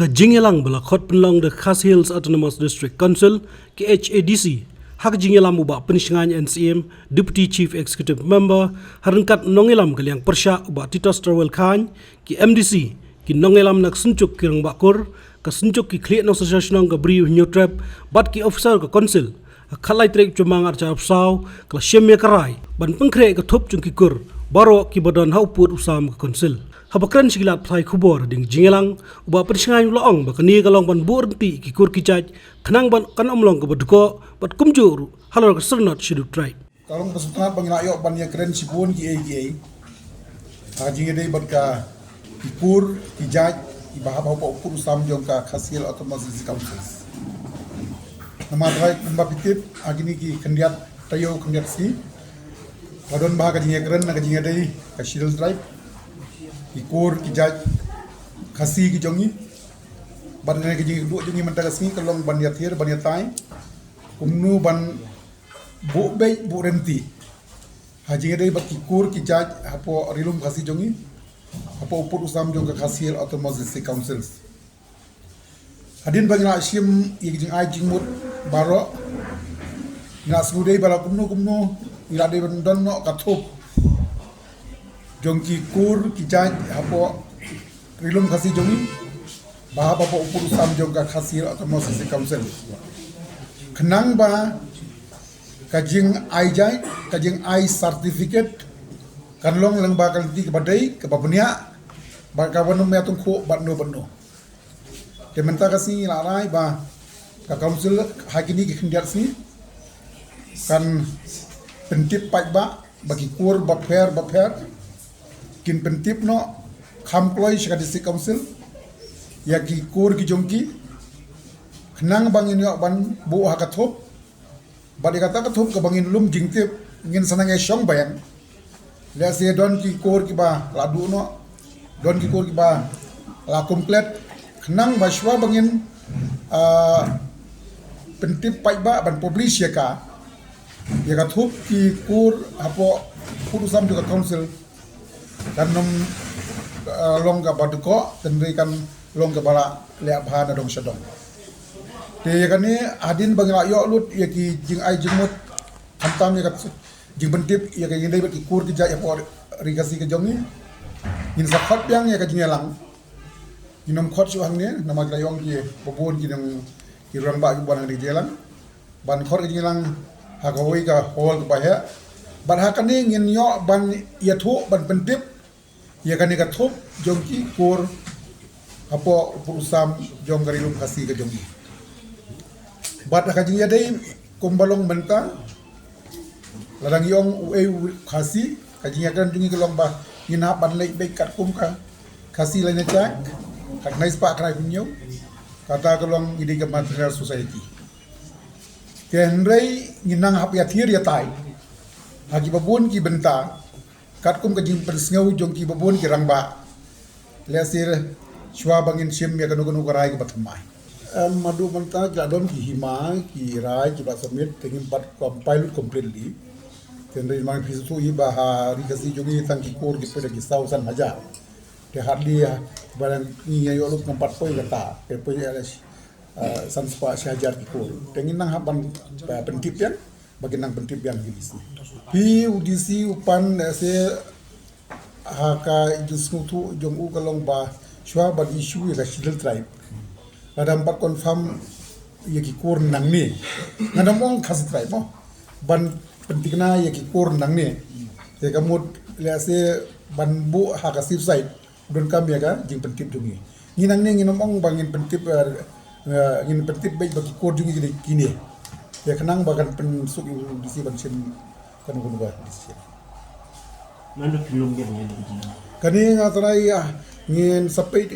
ka Jingelang bala khot penlong de Khas Hills Autonomous District Council ke HADC hak Jingelam uba penishangan NCM Deputy Chief Executive Member harangkat nongelam kaliang persya uba Titos Terwel Khan ki MDC ki nongelam nak suncuk kirang bakur ka suncuk ki kliat no sasasnong ka briu nyotrap bat ki officer ka council khalai trek cumang arca apsau kala shemya karai ban pengkre ka thop chung ki kur baro ki badan hauput usam ka council habakran sigilat plai khubor ding Jingelang uba persingai loong ba kani kalong ban burti ki kur ki chaj khnang ban kan omlong ka badko bat kumjur halor ka sernot shidu trai kalong pasukan bangina yo ban ya kren sipun ki AGA haji ngedei bat ka ki kur ki jaj ki bahab hau ukur usam jong ka Khas Hills Autonomous Council nama drai kumba pitit agini ki kendiat tayo kendiat si wadon bah ka jinge kren na ka jinge dei ka Shidal tribe ikur ki jaj khasi ki jongi ban ne ki jingi du jongi manta kasni kalong ban ya thir ban ya tai kumnu ban bu be bu renti haji dei bat ikur ki jaj hapo rilum khasi jongi hapo upur usam jong ka Khas Hills Autonomous Council hadin bagina sim i jing ai jing mut baro na sudei bala kumnu ila de don no kathop jongki kur ki jaj hapo rilum khasi jongi bahab hapo upur usam jong ka Khas Hills Autonomous Council khnang ba kajing ai jai kajing ai certificate kanlong lang ba kalti ka badai ka babnya ba ka wanu me tung kho banno kementa kasi larai ba ka council hakini ki khindiat si kan pentip pai ba bagi kur ba pher kin pentip no kham kloi shika district council ya ki kur ki jongki khnang bangin yo ban bu hakathop badi kata kathop ka bangin lum jingtip ngin sanang e shong bayang le se don ki kur ki ba ladu no don ki kur ki ba la komplet khnang baswa bangin pentip pai ba ban publish ya ka thop ki kur apo purusam juga council kan nom long ka badko tendri kan long ka bala le bhana dong sadong te yakani adin bangla yo lut ya ki jing ai jingmut hantam ya jing bentip ya ki ndai ki kur ki ja ya por rigasi ke jongi in sakhat yang ya ka Jingelang inom khot chu hangne nama glayong ki bobon ki nang ki ramba ki bonang di Jingelang ban khot ki Jingelang ha ka hoi ka hol ka ya ban ha kani ngin yo ban ya thu ban bentip ya kani ka thop jongki kur apo purusam jong garilum khasi ka jongi bat ka jing ya dei kumbalong menta ladang yong ue khasi ka jing ya kan jungi kelong ba ina ban lei be kat kum ka khasi lain chak kak nais pa krai punyo kata kelong idi ka material society kenrei nginang hap ya thir ya tai hagi babun ki benta kat kum ka jing persngau jong ki babun ki rangba lesir shwa bangin sim ya kanu karai ki batmai madu manta jadon ki hima ki rai ki basamit tengin pat pilot completely kenrei mang pisu i baha rigasi jongi tang ki kor ki peda ki sausan hajar te hardly barang ni ya yo luk nampat poi kata pe poi alas sanspa hajar ki kor tengin nang haban pentip yan bagi nang pentip yang gilisi pi udisi upan se haka jusmutu jong u kalong ba shwa ba issue ya Shidal tribe adam pat confirm ya ki kor nang ni ngadam ong Khas tribe mo ban pentikna ya ki kor nang ni te kamut le se ban bu haka sip side don kam ya ka jing pentip jungi nginang ni nginom ong bangin pentip ngin pentip baik bagi kor jungi kini ya kenang bagan pensuk di si ban sin kan gunu ba di si mana film dia punya begini kani ngatarai ngin sampai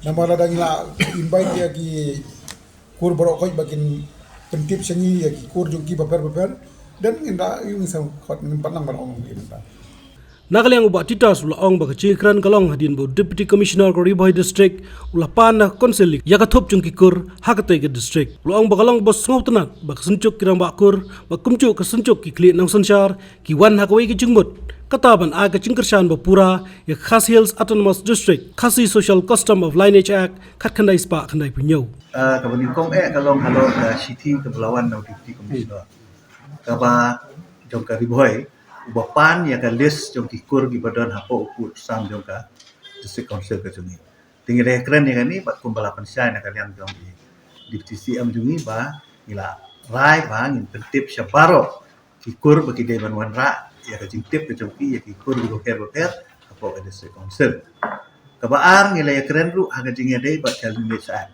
nama ladang la invite ya ki kur borok koi bagin pentip sangi ya ki kur jungi baper dan inda yung sang khot ngin panang barong inda Nakaliang uba titas ula ong baka chikran kalong hadin bo Deputy Commissioner ko Riboy District ula pana konselik yakathop chung kikur hakatay ke district ula ong bakalong bos ngau tenat baka suncuk kirang bakur bakumcuk ke suncuk ki kli nang sansar ki wan hakawai ki jungmut kataban aga cingkershan bapura ya Khas Hills Autonomous District Khasi Social Custom of Lineage Act kat khandai spa khandai punyau. Kabani kom kalong halo ka city ke belawan na deputy commissioner. Kaba jong ka riboy ubapan ya ka list jong kikur gi badan hapo uput sam jong ka district council ka jungi. Tinggi rekren ya ni bat kumbala pensai na kalian jong di deputy CM jungi ba ila rai ba ngin tertib syabaro kikur bagi dewan wanra ya ka jingtip ke jongki ya kikur gi boker hapo ka district council. Kabaar ngila ya keren ru haga jingya dei bat kalin desa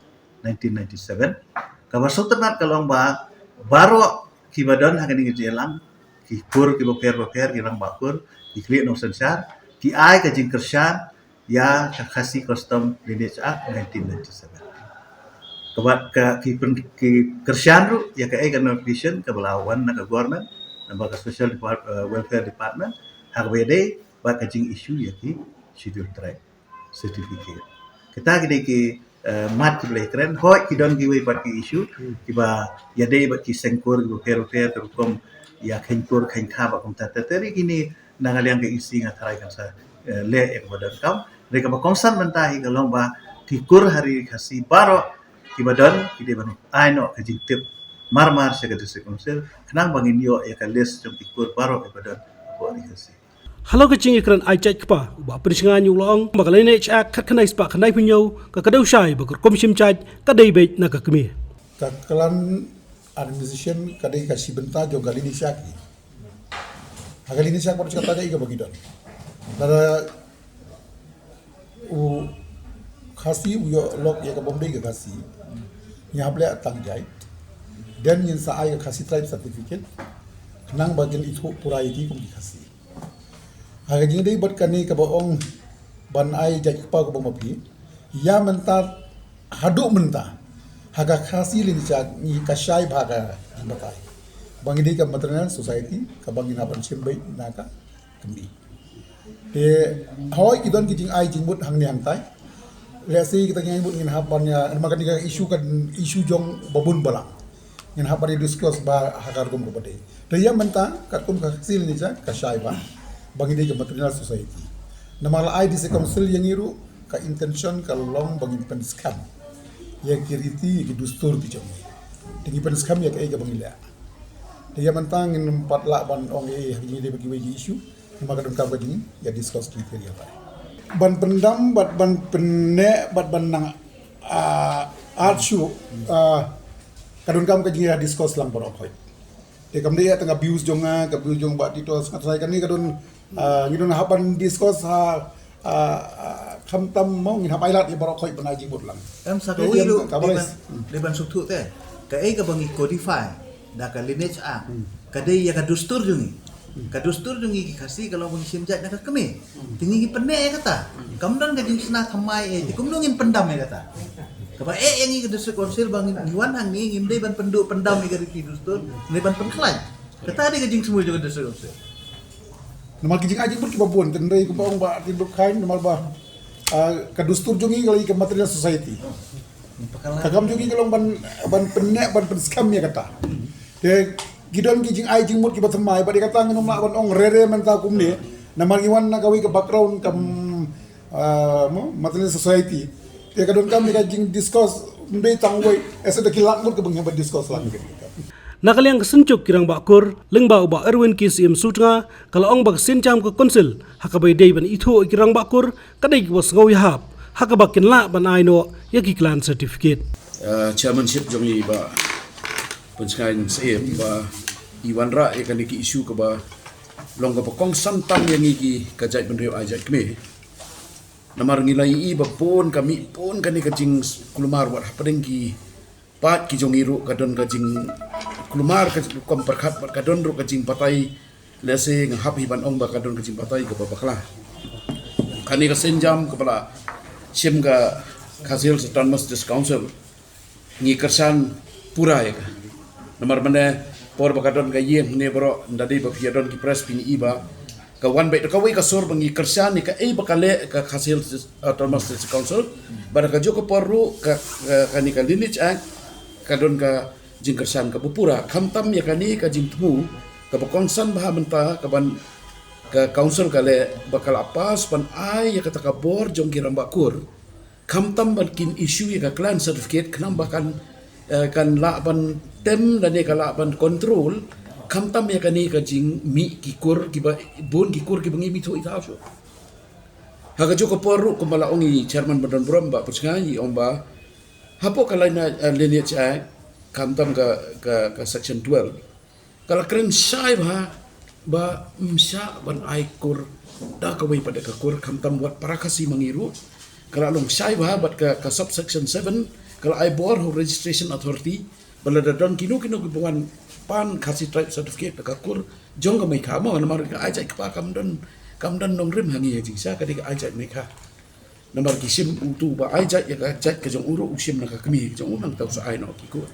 1997 kabar sultanat kalong ba baro kibadan haga ni jelang ki kur ki boker ki rang bakur ki kli no sensar ki ai ka jing kershan ya ka khasi custom lineage act 1997 kabat ka ki kershan ru ya ka ai ka vision ka belawan na ka government na ba ka social welfare department haga bede ba ka jing issue ya ki schedule track certificate kita gede ki mat ki boleh keren hoi ki don giwe pat ki issue ki ba ya dei ba ki sengkur ki repair terukom ya kengkur kengka ba kom tata teri kini nangaliang ke isi ngatarai kan sa le ek badan kam mereka ba konsan mentahi kalong ba ki kur hari kasi baro ki badan ki de banu aino ka jintip marmar sa ka district council kenang bangin yo ya ka list jong ki kur baro e badan ko ari kasi. Halo kecing ikran ai chat kpa ba pensingan yu long ba Lineage Act kat khandai spa khandai punyau ka kadau shai ba komsim chat kadai be na ka kemi. Kakalan administration kadai kasih benta jo gali ni syaki. Hagali ni syak baru kata aja iga bagi don. Pada khasi uyo lok ya ka Bombay ka khasi. Nya ble atang jai. Dan yin sa ai ka khasi tribe certificate. Nang bagian itu pura iti kum di khasi. Haga jing dei bat kani ka baong ban ai jai pa ko bomapi. Ya menta hadu menta. Haga khasi lini syak ni ka shai bhaga batai. Bangi dei ka maternal society ka bangi na ban simbai naka kembi. Hoi idon ki jing ai jing mut hang ni hang tai. Lesi kita ngai mut ngin hapan ya makan ni isu jong babun balang. Ngin hapan discuss ba hakar gum ko bade. Dia menta kat kum ka khasi lini syak ka shai ba. Bangi dei ka maternal society. Namala ai dise council yang iru ka intention ka long bangi penskam. Ya kiriti ki dustur ti jong. Tingi penskam ya ka ai ka bangi la. Dia mentang in 4 lak ban ong hari ni dia bagi wagi isu maka dum ka bagi ya discuss kriteria pa. Ban pendam bat ban penne bat ban nang archu kadun kam ka jinga discuss lang borok hoy. Te kam dia tengah abuse jonga ka abuse jong bat itu sangat saya kan ni kadun ngidon hapan discuss kham tam mau ngin hapailat ya borok hoy panaji bot lang. Satu ilu leban suktu te ka ai ka bangi codify da ka lineage act kadai ya ka dustur jungi ki khasi kalau bang simjat na ka kami tingi penne ya kata kamdan ka jing sna thamai ti kumnungin pendam ya kata kaba yang i ka district council bang iwan hang ni ngim dei ban penduk pendam ni ka ti dustur ni ban penklai kata dia ka jing semua juga district council Namal kijing aji pun kibabun tendai ko baong ba tinduk kain namal ba ka dustur jungi kali ka material society kagam jungi kalong ban penne ban penskam ya kata de gidon kijing ai jing mut ki batamai ba dikata nginom la ban ong rere menta kumni namal iwan na gawi ka background kam material society te kadon kam ka jing discuss ndai tangwai esa de kilak mut ka bang ba discuss lang Nakaliang kesencuk kirang bakur lengba uba Erwin KCM Sutra kalau ong bak sincam ke konsil hakabai dei ban itu kirang bakur kadai ki was ngawi hap hakabakin la ban aino yaki klan certificate chairmanship jomi ba penskan CM ba Iwan Ra ikan ki isu ke ba long ka kong santam yang iki kajai benrio ajai kme namar ngilai i ba pon kami pon kani kajing kulumar wat padeng ki pat ki jongiru kadon kajing kulumar ka kom perkhat bat kadon ru kajing patai lese ngahap hiban ong ba kadon kajing patai ke babakla kani ka senjam kepala sim ka Khas Hills Autonomous District Council ngi kersan pura ya ka nomor mana por bakadon ka yeng ne bro ndadi ba fiadon ki press pini iba ka wan bai ka wai ka sor bangi kersan ni ka ei bakale ka Khas Hills Autonomous District Council bar ka joko porru ka kani ka lineage act kadon ka jing kersan ka bupura khamtam ya kani ka jing tmu ka konsan bah menta ka ban ka council kale bakal apas pan ai ya kata kabor jong kiram bakur kam tam ban kin issue ya ka clan certificate kenam bahkan kan la ban tem dan ya kala ban control kam tam ya kani ka jing mi kikur kiba bon kikur kibangi mi to ita so haga joko poru kumala ongi chairman badan buram ba pusngai omba hapo kala na lineage act kam tam ka section 12 kala kren sai ba msya ban aikur da ka wei pada ka kur kam tam buat parakasi mangiru kala long sai bat ka subsection 7 kala ai bor ho registration authority bala da don kinu kibuan pan kasi tribe certificate ka kur jong ka mai ka mo na mar ka ai jai ka kam don nong rim hangi ya jingsa ka ai jai mai ka namar kisim utu ba ai jai ya ka jai ka jong uru usim na ka kami jong unang tau sa ai no ki ko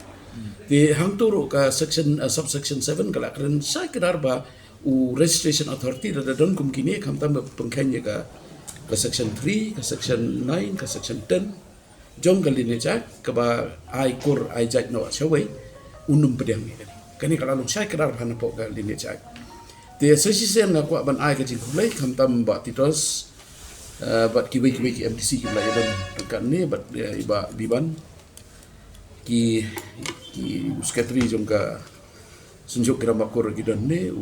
di hang turu ka section subsection 7 kala kren sai kedar ba u registration authority da don kum kini kam tam pengkanya ka section 3 ka section 9 ka section 10 jom kali ni jak ka ba ai kur ai jak no chawai unum pedang ni kani kala lu sai kedar hana po ka ni jak te sesi sen na kwa ban ai ka jing kulai kam tam ba titos bat ki MTC ki lai don kan ni bat iba biban ki sekretari jong ka sunjuk kira makur gidan ne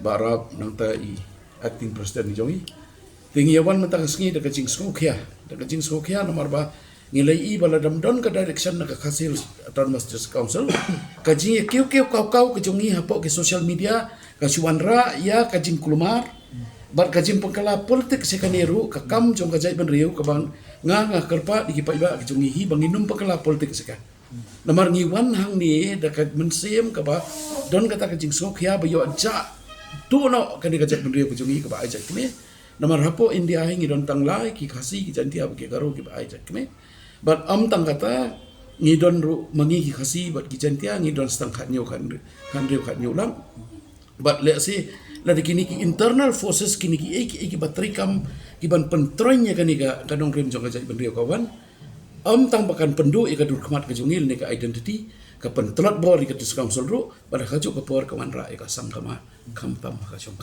barab nang ta i acting president jongi tingi yawan mentang sengi da kajing skokia nomor ba ngilai i bala damdon ka direction na ka kasil autonomous justice council kajing kiu kau ke jongi hapo ke social media ka suwanra ya kajing kulumar bar kajing pengkala politik sekaneru ka kam jong ka jai ban riu ka bang nga kerpa di kipa iba ke jongi hi banginum pengkala politik sekan nomor ngiwan hang ni da ka mensem ka ba don kata kajing skokia ba yo ja tu no kan dikajak bendria kujungi ke ba ajak kene namar hapo India hingi don tang lai ki khasi ki jantia ke garo ke ba ajak kene but tang kata ngi don ru mangi ki khasi but ki jantia ngi don stang khat nyu kan riu khat nyu lang but let's say la kini ki internal forces kini ki batrikam ki ban pentronya kan ga kadong rim jong ajak bendria kawan tang bakan pendu ika dur khamat kejungil ne ka identity ka pentlot bor ika tus council ru pada kaju ka por kawan ra ika sang kama kam tam ka jong